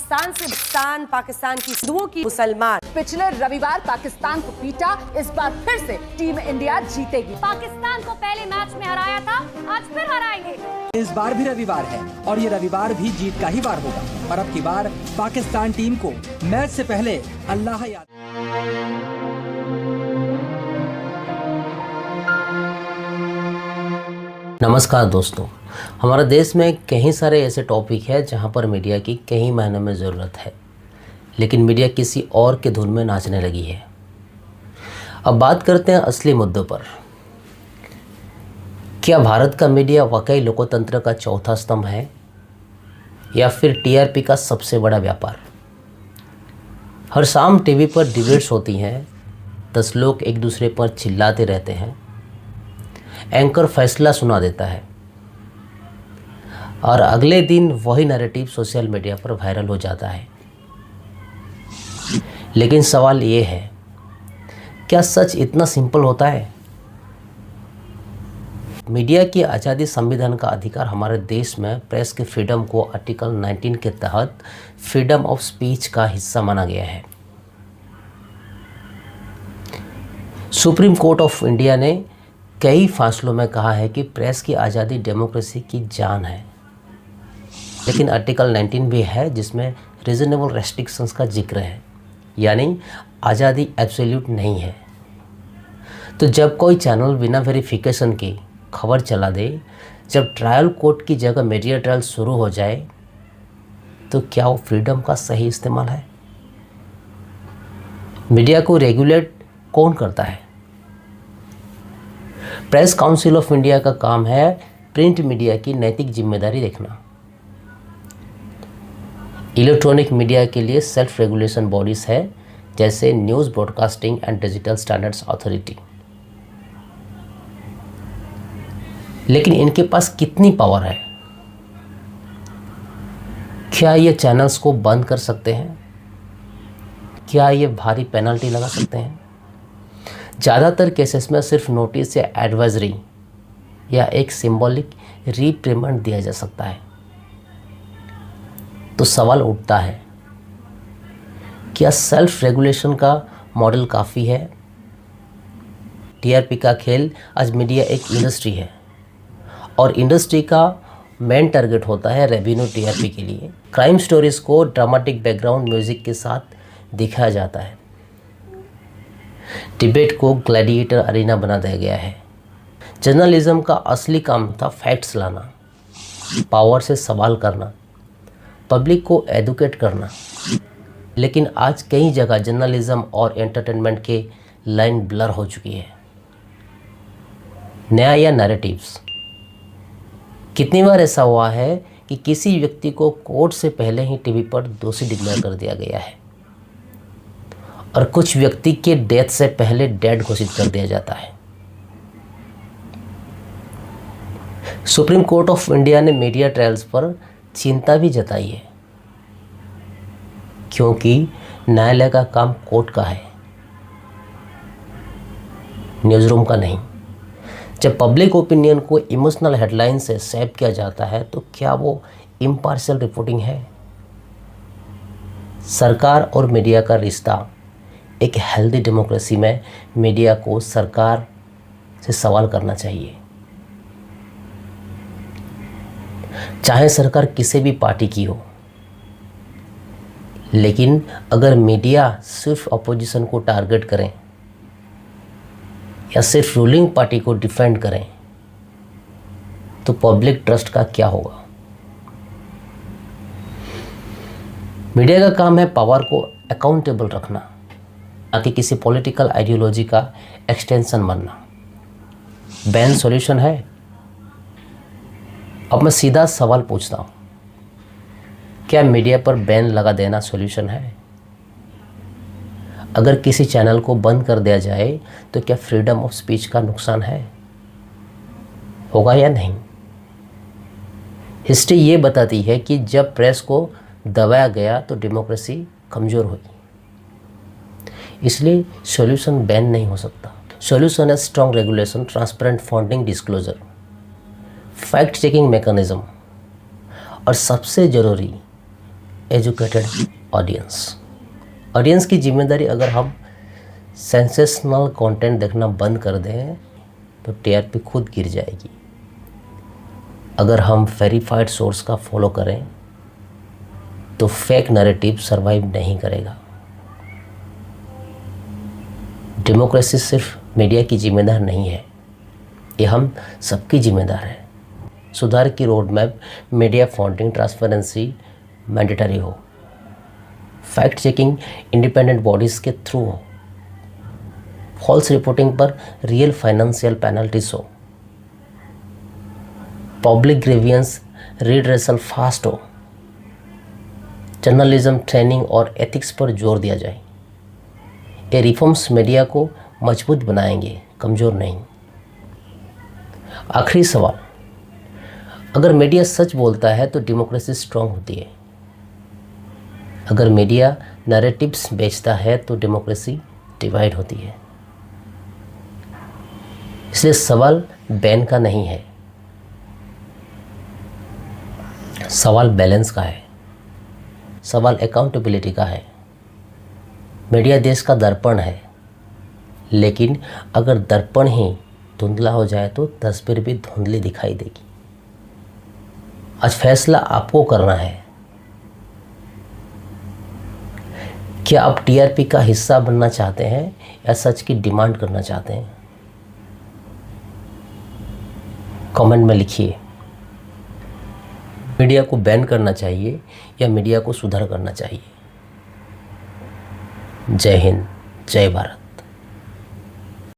पाकिस्तान की हिंदुओं की मुसलमान। पिछले रविवार पाकिस्तान को पीटा, इस बार फिर से टीम इंडिया जीतेगी। पाकिस्तान को पहले मैच में हराया था, आज फिर हराएंगे। इस बार भी रविवार है और ये रविवार भी जीत का ही वार होगा। और अब की बार पाकिस्तान टीम को मैच से पहले अल्लाह याद। नमस्कार दोस्तों, हमारे देश में कई सारे ऐसे टॉपिक हैं जहां पर मीडिया की कई महीनों में ज़रूरत है, लेकिन मीडिया किसी और के धुन में नाचने लगी है। अब बात करते हैं असली मुद्दों पर। क्या भारत का मीडिया वाकई लोकतंत्र का चौथा स्तंभ है या फिर टीआरपी का सबसे बड़ा व्यापार? हर शाम टीवी पर डिबेट्स होती हैं, 10 लोग एक दूसरे पर चिल्लाते रहते हैं, एंकर फैसला सुना देता है और अगले दिन वही नैरेटिव सोशल मीडिया पर वायरल हो जाता है। लेकिन सवाल ये है, क्या सच इतना सिंपल होता है? मीडिया की आज़ादी संविधान का अधिकार हमारे देश में प्रेस के फ्रीडम को आर्टिकल 19 के तहत फ्रीडम ऑफ स्पीच का हिस्सा माना गया है। सुप्रीम कोर्ट ऑफ इंडिया ने कई फैसलों में कहा है कि प्रेस की आज़ादी डेमोक्रेसी की जान है, लेकिन आर्टिकल 19 भी है जिसमें रीजनेबल रेस्ट्रिक्शंस का जिक्र है, यानी आज़ादी एब्सोल्यूट नहीं है। तो जब कोई चैनल बिना वेरिफिकेशन के खबर चला दे, जब ट्रायल कोर्ट की जगह मीडिया ट्रायल शुरू हो जाए, तो क्या वो फ्रीडम का सही इस्तेमाल है? मीडिया को रेगुलेट कौन करता है? प्रेस काउंसिल ऑफ इंडिया का काम है प्रिंट मीडिया की नैतिक जिम्मेदारी देखना। इलेक्ट्रॉनिक मीडिया के लिए सेल्फ रेगुलेशन बॉडीज है, जैसे news broadcasting and digital standards authority. लेकिन इनके पास कितनी पावर है? क्या ये चैनल्स को बंद कर सकते हैं? क्या ये भारी पेनल्टी लगा सकते हैं? ज़्यादातर केसेस में सिर्फ नोटिस या एडवाइजरी या एक सिंबॉलिक रिप्रिमेंड दिया जा सकता है। तो सवाल उठता है, क्या सेल्फ रेगुलेशन का मॉडल काफ़ी है? टीआरपी का खेल, आज मीडिया एक इंडस्ट्री है और इंडस्ट्री का मेन टारगेट होता है रेवेन्यू। टीआरपी के लिए क्राइम स्टोरीज को ड्रामेटिक बैकग्राउंड म्यूजिक के साथ दिखाया जाता है। डिबेट को ग्लैडिएटर अरीना बना दिया गया है। जर्नलिज्म का असली काम था फैक्ट्स लाना, पावर से सवाल करना, पब्लिक को एजुकेट करना। लेकिन आज कई जगह जर्नलिज्म और एंटरटेनमेंट के लाइन ब्लर हो चुकी है। न्याय या नैरेटिव्स, कितनी बार ऐसा हुआ है कि किसी व्यक्ति को कोर्ट से पहले ही टीवी पर दोषी डिक्लेयर कर दिया गया है और कुछ व्यक्ति के डेथ से पहले डेड घोषित कर दिया जाता है। सुप्रीम कोर्ट ऑफ इंडिया ने मीडिया ट्रायल्स पर चिंता भी जताई है, क्योंकि न्यायालय का काम कोर्ट का है, न्यूज़रूम का नहीं। जब पब्लिक ओपिनियन को इमोशनल हेडलाइन से सेव किया जाता है, तो क्या वो इम्पार्शियल रिपोर्टिंग है? सरकार और मीडिया का रिश्ता, एक हेल्दी डेमोक्रेसी में मीडिया को सरकार से सवाल करना चाहिए, चाहे सरकार किसी भी पार्टी की हो। लेकिन अगर मीडिया सिर्फ अपोजिशन को टारगेट करें या सिर्फ रूलिंग पार्टी को डिफेंड करें, तो पब्लिक ट्रस्ट का क्या होगा? मीडिया का काम है पावर को अकाउंटेबल रखना, ना कि किसी पॉलिटिकल आइडियोलॉजी का एक्सटेंशन बनना। बैन सॉल्यूशन है? अब मैं सीधा सवाल पूछता हूँ, क्या मीडिया पर बैन लगा देना सॉल्यूशन है? अगर किसी चैनल को बंद कर दिया जाए, तो क्या फ्रीडम ऑफ स्पीच का नुकसान है? होगा या नहीं? हिस्ट्री ये बताती है कि जब प्रेस को दबाया गया तो डेमोक्रेसी कमज़ोर हुई। इसलिए सॉल्यूशन बैन नहीं हो सकता। सॉल्यूशन है strong regulation, transparent funding, disclosure, fact checking mechanism और सबसे ज़रूरी एजुकेटेड ऑडियंस की जिम्मेदारी। अगर हम सेंसेशनल कंटेंट देखना बंद कर दें तो टीआरपी खुद गिर जाएगी। अगर हम वेरीफाइड सोर्स का फॉलो करें तो फेक नैरेटिव सरवाइव नहीं करेगा। डेमोक्रेसी सिर्फ मीडिया की जिम्मेदार नहीं है, ये हम सबकी जिम्मेदार है। सुधार की road map media funding transparency mandatory हो, फैक्ट चेकिंग इंडिपेंडेंट बॉडीज़ के थ्रू हो, फॉल्स रिपोर्टिंग पर रियल फाइनेंशियल पेनल्टीज हो, पब्लिक ग्रीवियंस रिड्रेसल फास्ट हो, जर्नलिज्म ट्रेनिंग और एथिक्स पर जोर दिया जाए। ये रिफॉर्म्स मीडिया को मजबूत बनाएंगे, कमज़ोर नहीं। आखिरी सवाल, अगर मीडिया सच बोलता है तो डेमोक्रेसी स्ट्रांग होती है। अगर मीडिया नैरेटिव्स बेचता है तो डेमोक्रेसी डिवाइड होती है। इसलिए सवाल बैन का नहीं है, सवाल बैलेंस का है, सवाल अकाउंटेबिलिटी का है। मीडिया देश का दर्पण है, लेकिन अगर दर्पण ही धुंधला हो जाए तो तस्वीर भी धुंधली दिखाई देगी। आज फैसला आपको करना है, क्या आप टीआरपी का हिस्सा बनना चाहते हैं या सच की डिमांड करना चाहते हैं? कमेंट में लिखिए। मीडिया को बैन करना चाहिए या मीडिया को सुधार करना चाहिए? जय हिंद, जय भारत।